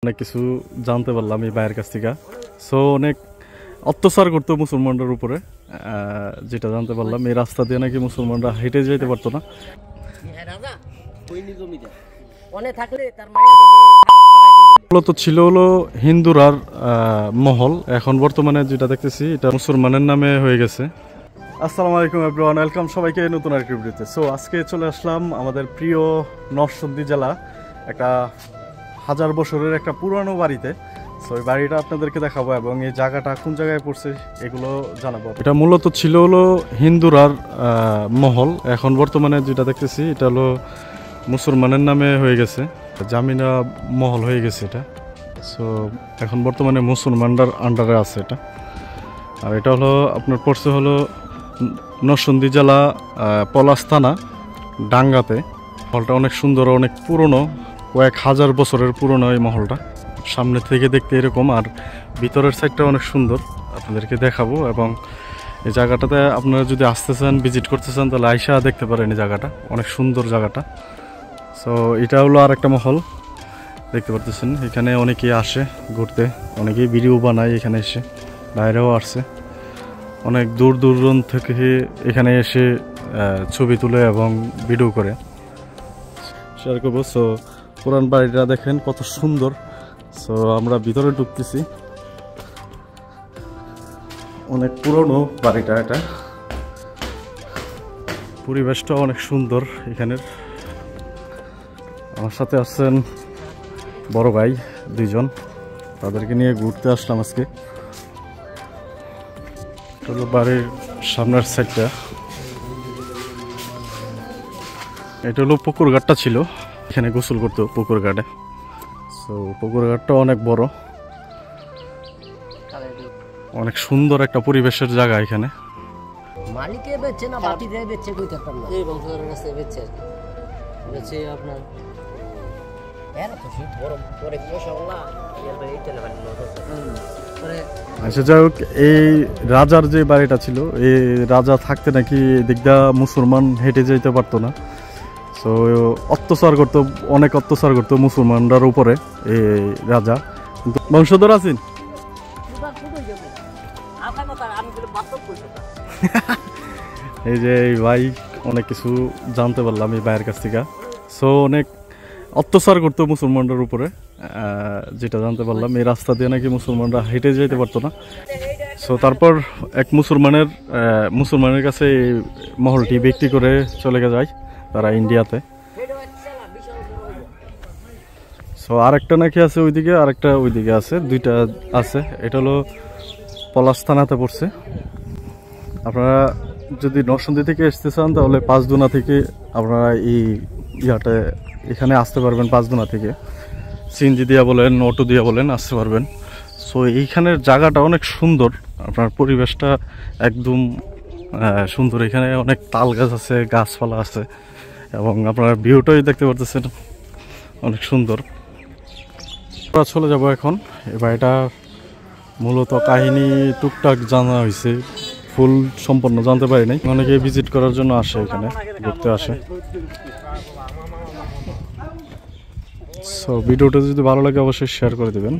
অনেক কিছু জানতে পারলাম এই ভাইয়ের কাছ থেকে। সো অনেক অত্যাচার করতো মুসলমানদের উপরে, যেটা জানতে পারলাম। এই রাস্তা দিয়ে নাকি মুসলমানরা হেঁটে যেতে পারতো না। মূলত ছিল হলো হিন্দুরার মহল, এখন বর্তমানে যেটা দেখতেছি এটা মুসলমানের নামে হয়ে গেছে। আসসালামু আলাইকুম এভরিওয়ান, ওয়েলকাম সবাইকে নতুন আরেকটি ভিডিওতে। সো আজকে চলে আসলাম আমাদের প্রিয় নরসিংদী জেলা একটা 1000 বছরের একটা পুরানো বাড়িতে। সো এই বাড়িটা আপনাদেরকে দেখাবো এবং এই জায়গাটা কোন জায়গায় পড়ছে এগুলো জানাবো। এটা মূলত ছিল হলো হিন্দুরার মহল, এখন বর্তমানে যেটা দেখতেছি এটা হলো মুসলমানের নামে হয়ে গেছে, জামিনা মহল হয়ে গেছে এটা। সো এখন বর্তমানে মুসলমানদের আন্ডারে আছে এটা। আর এটা হলো আপনার পড়ছে হলো নরসিংদী জেলা পলাশ থানা ডাঙ্গাতে। মহলটা অনেক সুন্দর, অনেক পুরনো, কয়েক হাজার বছরের পুরনো এই মহলটা। সামনে থেকে দেখতে এরকম, আর ভিতরের সাইডটা অনেক সুন্দর, আপনাদেরকে দেখাবো। এবং এই জায়গাটাতে আপনারা যদি আসতে চান, ভিজিট করতে চান, তাহলে আইসা দেখতে পারেন এই জায়গাটা, অনেক সুন্দর জায়গাটা। সো এটা হলো আর একটা মহল, দেখতে পারতেছেন। এখানে অনেকেই আসে ঘুরতে, অনেকেই ভিডিও বানায় এখানে এসে, বাইরেও আসছে অনেক দূর দূরান্ত থেকে এখানে এসে ছবি তুলে এবং ভিডিও করে শেয়ার করবো। সো পুরান বাড়িটা দেখেন কত সুন্দর। সো আমরা ভিতরে ঢুকতেছি, অনেক পুরনো বাড়িটা এটা। পরিবেশটা অনেক সুন্দর এখানের। আমার সাথে আসছেন বড় ভাই দুইজন, তাদেরকে নিয়ে ঘুরতে আসলাম আজকে। বাড়ির সামনের সাইডটা, এটা হলো পুকুর ঘাটটা ছিল, এখানে গোসল করতো পুকুর ঘাটে। সো পুকুর ঘাটটা অনেক বড়, অনেক সুন্দর একটা পরিবেশের জায়গা এখানে। মালিকে বেচছে না বাটি দিয়ে বেচছে কই থাকতাম না, এই বংশধরের কাছে বেচছে আর কি। বেচছে আপনার এর তো শীত গরম পরে মাশাআল্লাহ এর এইটা লেভেল পরে। আচ্ছা যাই হোক, এই রাজার যে বাড়িটা ছিল, এই রাজা থাকতে নাকি দিকদা মুসলমান হেঁটে যেতে পারতো না। সো অত্যাচার করতো, অনেক অত্যাচার করতো মুসলমানদের উপরে এই রাজা। কিন্তু বংশধর আছেন এই যে এই ভাই, অনেক কিছু জানতে পারলাম এই ভাইয়ের কাছ থেকে। সো অনেক অত্যাচার করতো মুসলমানদের উপরে, যেটা জানতে পারলাম। এই রাস্তা দিয়ে নাকি মুসলমানরা হেঁটে যেতে পারতো না। সো তারপর এক মুসলমানের কাছে এই মহলটি বিক্রি করে চলে যায় তারা ইন্ডিয়াতে। সো আরেকটা নাকি আছে ওইদিকে, আরেকটা ওইদিকে আছে, দুইটা আছে। এটা হলো পলাশ থানাতে পড়ছে। আপনারা যদি নরসিংদী থেকে আসতে চান, তাহলে পাঁচদুনা থেকে আপনারা এই এখানে আসতে পারবেন। পাঁচদুনা থেকে সিএনজি দিয়া বলেন, অটো দিয়া বলেন, আসতে পারবেন। সো এইখানের জায়গাটা অনেক সুন্দর, আপনার পরিবেশটা একদম সুন্দর। এখানে অনেক তাল গাছ আছে, গাছপালা আছে, এবং আপনারা ভিউটাই দেখতে পারতেছেন, অনেক সুন্দর। আমরা চলে যাব এখন। এই বাড়িটা মূলত কাহিনী টুকটাক জানা হয়েছে, ফুল সম্পূর্ণ জানতে পারি নাই। অনেকে ভিজিট করার জন্য আসে, এখানে ঘুরতে আসে। সো ভিডিওটা যদি ভালো লাগে অবশ্যই শেয়ার করে দেবেন।